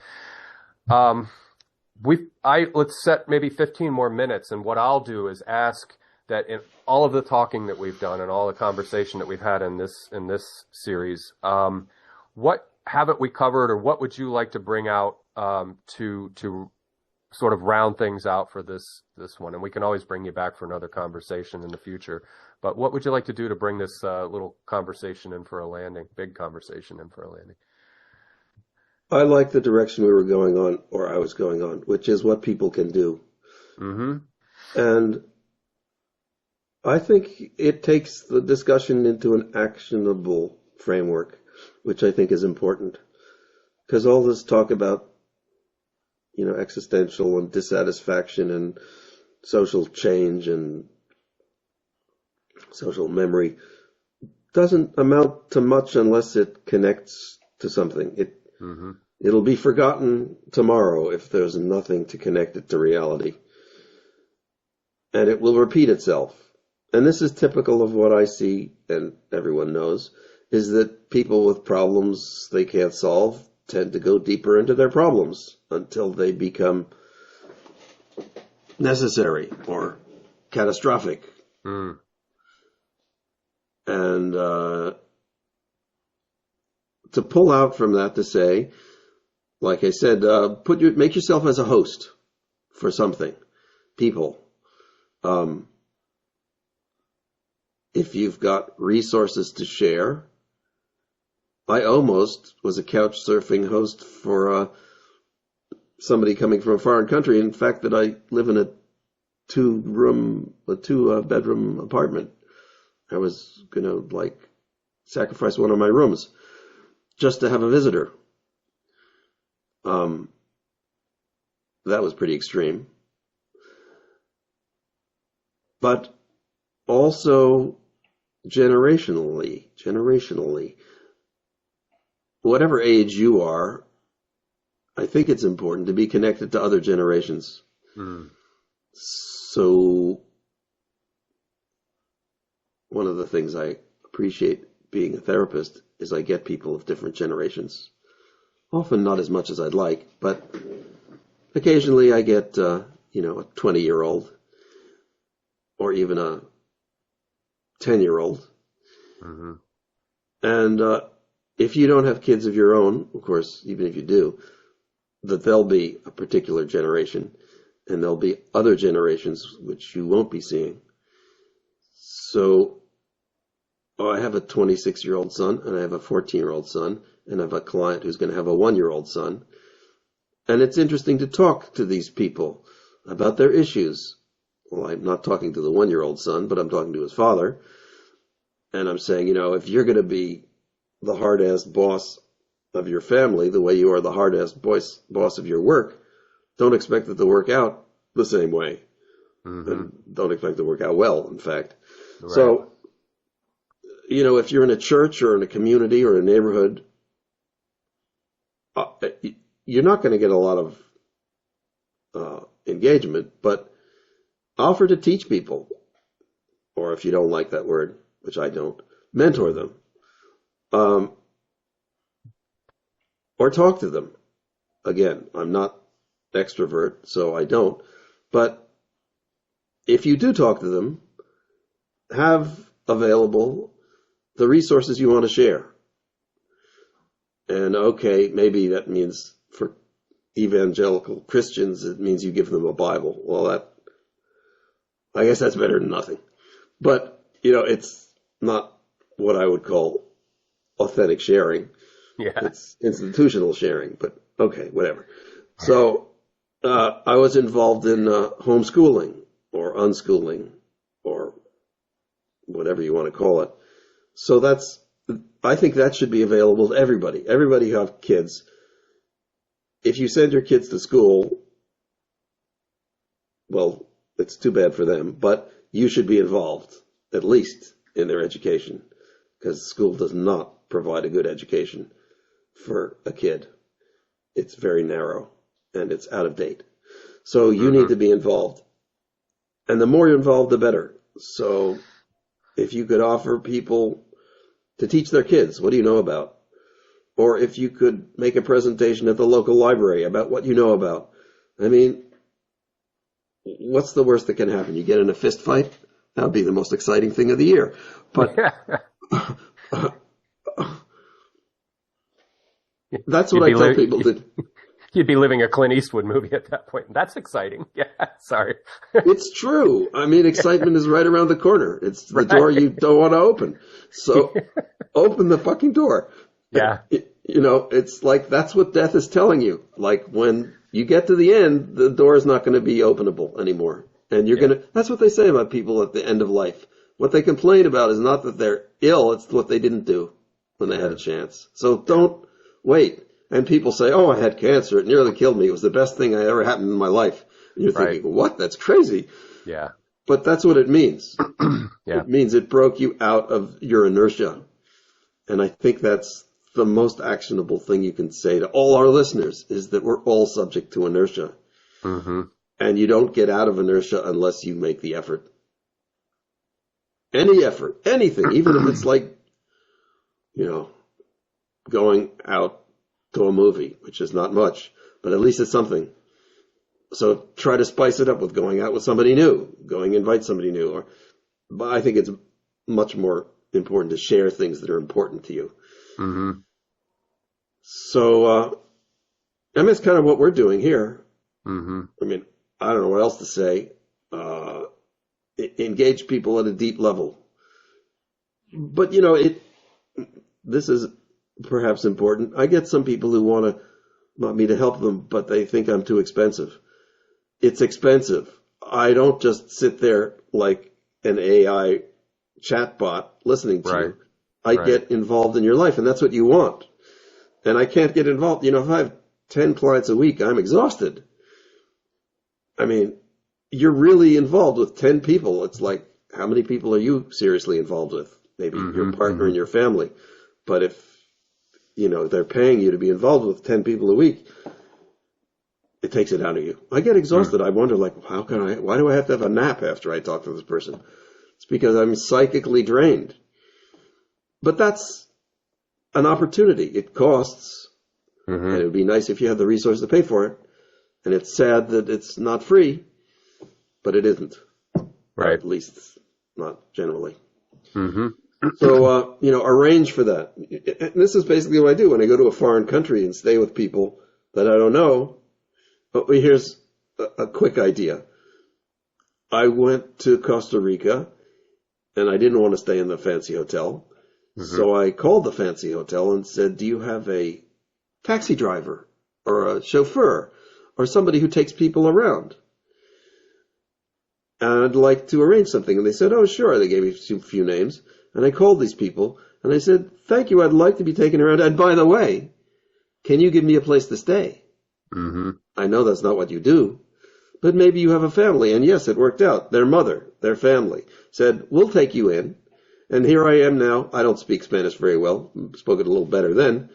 Let's set maybe 15 more minutes, and what I'll do is ask that in all of the talking that we've done and all the conversation that we've had in this series, what haven't we covered, or what would you like to bring out to sort of round things out for this one? And we can always bring you back for another conversation in the future. But what would you like to do to bring this little conversation in for a landing, big conversation in for a landing? I like the direction we were going on, or I was going on, which is what people can do. Mm-hmm. And I think it takes the discussion into an actionable framework, which I think is important, because all this talk about, existential and dissatisfaction and social change and social memory doesn't amount to much unless it connects to something. It'll be forgotten tomorrow if there's nothing to connect it to reality. And it will repeat itself. And this is typical of what I see, and everyone knows, is that people with problems they can't solve tend to go deeper into their problems until they become necessary or catastrophic. And to pull out from that, to say, like I said, make yourself as a host for something, people. If you've got resources to share, I almost was a couch surfing host for somebody coming from a foreign country. In fact, that I live in a two bedroom apartment. I was going to sacrifice one of my rooms just to have a visitor. That was pretty extreme. But also generationally, whatever age you are, I think it's important to be connected to other generations. So one of the things I appreciate being a therapist is I get people of different generations. Often not as much as I'd like, but occasionally I get, a 20-year-old or even a 10-year-old. And if you don't have kids of your own, of course, even if you do, that there'll be a particular generation, and there'll be other generations which you won't be seeing. So I have a 26-year-old son, and I have a 14-year-old son, and I have a client who's going to have a 1-year-old son. And it's interesting to talk to these people about their issues. Well, I'm not talking to the 1-year-old son, but I'm talking to his father. And I'm saying, if you're going to be the hard-ass boss of your family the way you are the hard-ass boss of your work, don't expect it to work out the same way. And don't expect it to work out well, in fact. Right. So, if you're in a church or in a community or a neighborhood, you're not going to get a lot of engagement, but offer to teach people, or if you don't like that word, which I don't, mentor them, or talk to them. Again, I'm not extrovert, so I don't, but if you do talk to them, have available the resources you want to share. And okay, maybe that means for evangelical Christians, it means you give them a Bible. Well, I guess that's better than nothing. But, it's not what I would call authentic sharing. Yeah. It's institutional sharing, but okay, whatever. So, I was involved in homeschooling or unschooling or whatever you want to call it. So I think that should be available to everybody. Everybody who have kids. If you send your kids to school, well, it's too bad for them, but you should be involved, at least in their education, because school does not provide a good education for a kid. It's very narrow and it's out of date. So you need to be involved. And the more you're involved, the better. So if you could offer people to teach their kids, what do you know about? Or if you could make a presentation at the local library about what you know about. I mean, what's the worst that can happen? You get in a fist fight? That would be the most exciting thing of the year. But that's what I tell people to. You'd be living a Clint Eastwood movie at that point. That's exciting. Yeah, sorry. It's true. I mean, excitement is right around the corner. It's the door you don't want to open. So open the fucking door. Yeah. It's like that's what death is telling you. Like when you get to the end, the door is not going to be openable anymore. And that's what they say about people at the end of life. What they complain about is not that they're ill, it's what they didn't do when they had a chance. So don't wait. And people say, oh, I had cancer. It nearly killed me. It was the best thing that ever happened in my life. And you're thinking, what? That's crazy. Yeah. But that's what it means. Yeah. It means it broke you out of your inertia. And I think that's the most actionable thing you can say to all our listeners is that we're all subject to inertia. Mm-hmm. And you don't get out of inertia unless you make the effort. Any effort, anything, even if it's like, going out to a movie, which is not much, but at least it's something. So try to spice it up with going out with somebody new, invite somebody new. But I think it's much more important to share things that are important to you. Mm-hmm. So, it's kind of what we're doing here. Mm-hmm. I mean, I don't know what else to say. Engage people at a deep level. But, this is perhaps important. I get some people who want me to help them, but they think I'm too expensive. It's expensive. I don't just sit there like an AI chatbot listening to you. I get involved in your life, and that's what you want. And I can't get involved. If I have 10 clients a week, I'm exhausted. I mean, you're really involved with 10 people. It's like, how many people are you seriously involved with? Maybe your partner and your family. But if, they're paying you to be involved with 10 people a week, it takes it out of you. I get exhausted. I wonder, why do I have to have a nap after I talk to this person? It's because I'm psychically drained. But that's an opportunity. It costs. And it would be nice if you had the resources to pay for it. And it's sad that it's not free, but it isn't. Right. At least not generally. Mm-hmm. So, arrange for that. And this is basically what I do when I go to a foreign country and stay with people that I don't know. But here's a quick idea. I went to Costa Rica, and I didn't want to stay in the fancy hotel. Mm-hmm. So I called the fancy hotel and said, do you have a taxi driver or a chauffeur or somebody who takes people around? And I'd like to arrange something. And they said, oh, sure. They gave me a few names. And I called these people, and I said, thank you, I'd like to be taken around. And by the way, can you give me a place to stay? Mm-hmm. I know that's not what you do, but maybe you have a family. And yes, it worked out. Their mother, their family said, we'll take you in. And here I am now. I don't speak Spanish very well. Spoke it a little better then.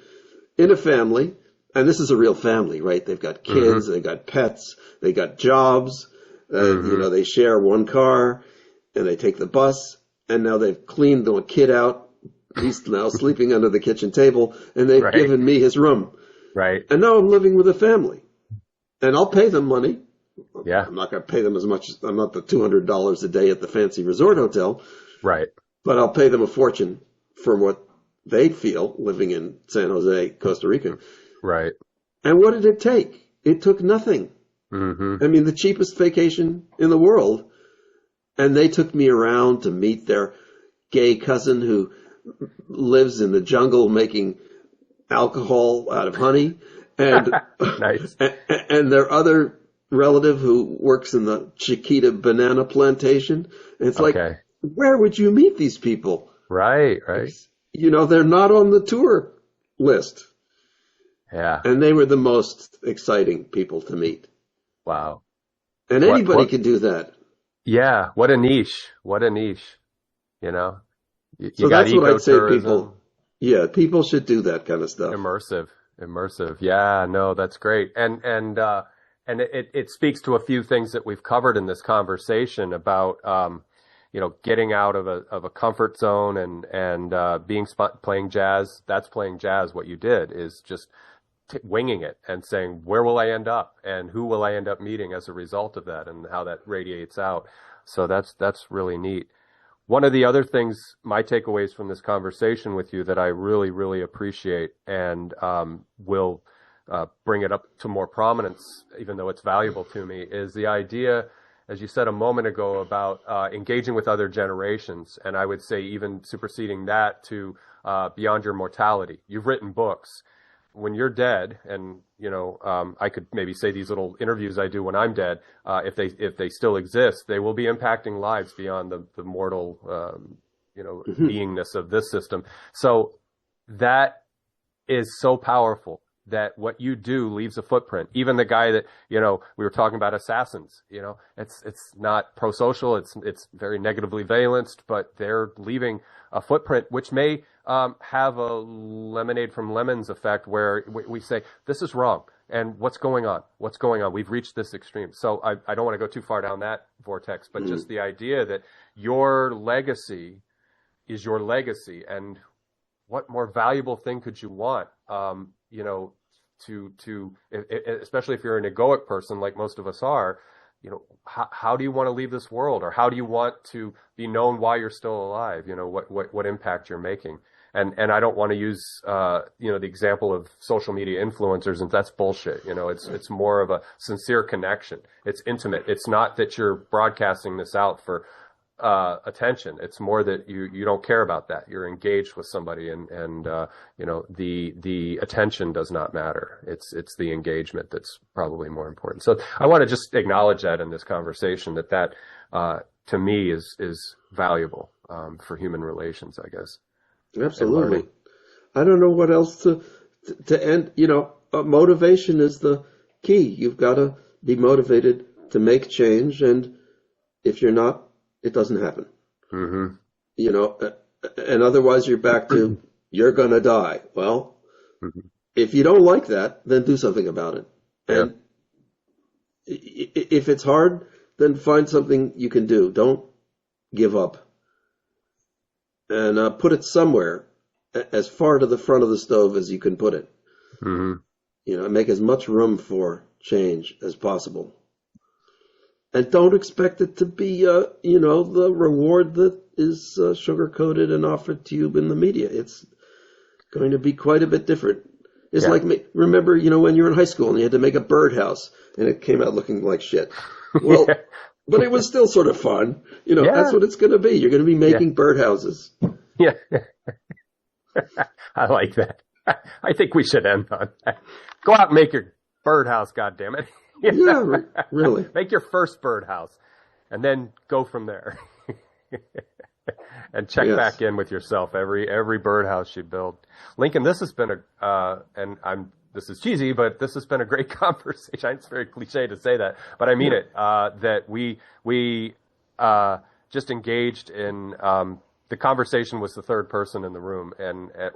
In a family. And this is a real family, right? They've got kids, they've got pets, they got jobs. They share one car and they take the bus. And now they've cleaned the kid out. He's now sleeping under the kitchen table and they've given me his room. Right. And now I'm living with a family. And I'll pay them money. Yeah. I'm not going to pay them as much. I'm not the $200 a day at the fancy resort hotel. Right. But I'll pay them a fortune for what they feel living in San Jose, Costa Rica. Right. And what did it take? It took nothing. Mm-hmm. I mean, the cheapest vacation in the world. And they took me around to meet their gay cousin who lives in the jungle making alcohol out of honey. And, nice. and their other relative who works in the Chiquita banana plantation. And it's like, where would you meet these people? Right. They're not on the tour list. Yeah. And they were the most exciting people to meet. Wow. And anybody can do that. Yeah. What a niche. You So got that's what I'd say ecotourism. people. Yeah, people should do that kind of stuff. Immersive. Yeah, no, that's great. And it speaks to a few things that we've covered in this conversation about, getting out of a comfort zone and playing jazz. That's playing jazz. What you did is just winging it and saying, where will I end up and who will I end up meeting as a result of that and how that radiates out. So that's really neat. One of the other things, my takeaways from this conversation with you that I really, really appreciate and will bring it up to more prominence, even though it's valuable to me, is the idea, as you said a moment ago, about engaging with other generations. And I would say even superseding that to beyond your mortality. You've written books. When you're dead, and I could maybe say these little interviews I do when I'm dead, if they still exist, they will be impacting lives beyond the mortal, beingness of this system. So that is so powerful that what you do leaves a footprint. Even the guy that we were talking about, assassins. It's not pro-social. It's very negatively valenced, but they're leaving a footprint which may have a lemonade from lemons effect, where we say this is wrong and what's going on? We've reached this extreme. So I don't want to go too far down that vortex, but just the idea that your legacy is your legacy, and what more valuable thing could you want? Especially if you're an egoic person like most of us are, how do you want to leave this world, or how do you want to be known while you're still alive? What impact you're making. And I don't want to use, the example of social media influencers, and that's bullshit. It's more of a sincere connection. It's intimate. It's not that you're broadcasting this out for attention. It's more that you don't care about that. You're engaged with somebody, and the attention does not matter. It's the engagement that's probably more important. So I want to just acknowledge that in this conversation, that to me is valuable for human relations, I guess. Absolutely. I don't know what else to end. Motivation is the key. You've got to be motivated to make change, and if you're not, it doesn't happen. Mm-hmm. And otherwise you're back to, you're going to die. Well, if you don't like that, then do something about it. And if it's hard, then find something you can do. Don't give up. And put it somewhere as far to the front of the stove as you can put it. Mm-hmm. Make as much room for change as possible. And don't expect it to be, the reward that is sugar-coated and offered to you in the media. It's going to be quite a bit different. It's like, remember, when you were in high school and you had to make a birdhouse and it came out looking like shit. Well, but it was still sort of fun. That's what it's going to be. You're going to be making birdhouses. Yeah. I like that. I think we should end on that. Go out and make your birdhouse, goddammit. Yeah, really. Make your first birdhouse and then go from there. And check back in with yourself every birdhouse you build. Lincoln, this has been and I'm this is cheesy, but this has been a great conversation. It's very cliche to say that, but I mean it, that we just engaged in, the conversation was the third person in the room,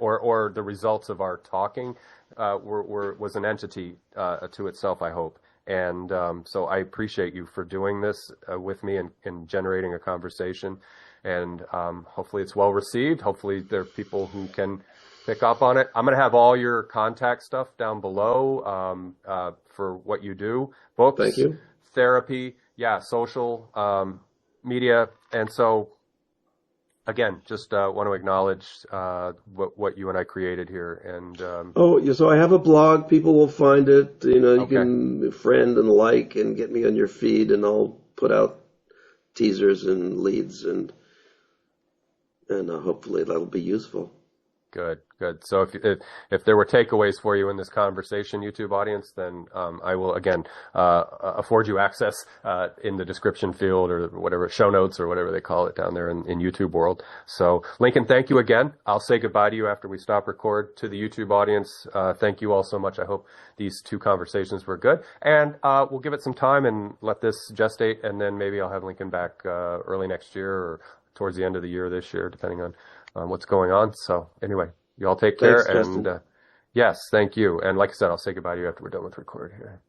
or the results of our talking, was an entity, to itself, I hope. And, so I appreciate you for doing this, with me and generating a conversation. And, hopefully it's well received. Hopefully there are people who can pick up on it. I'm going to have all your contact stuff down below, for what you do. Books, Thank you. Therapy, social, media. And so, again, just want to acknowledge what you and I created here. And so I have a blog. People will find it. You Okay. can friend and like and get me on your feed, and I'll put out teasers and leads, and hopefully that'll be useful. Good. So if there were takeaways for you in this conversation, YouTube audience, then I will again afford you access in the description field or whatever, show notes or whatever they call it down there in YouTube world. So Lincoln, thank you again. I'll say goodbye to you after we stop record. To the YouTube audience, thank you all so much. I hope these two conversations were good, and we'll give it some time and let this gestate, and then maybe I'll have Lincoln back early next year or towards the end of the year this year, depending on what's going on. So anyway, you all take care. Thanks, and yes, thank you. And like I said, I'll say goodbye to you after we're done with record here.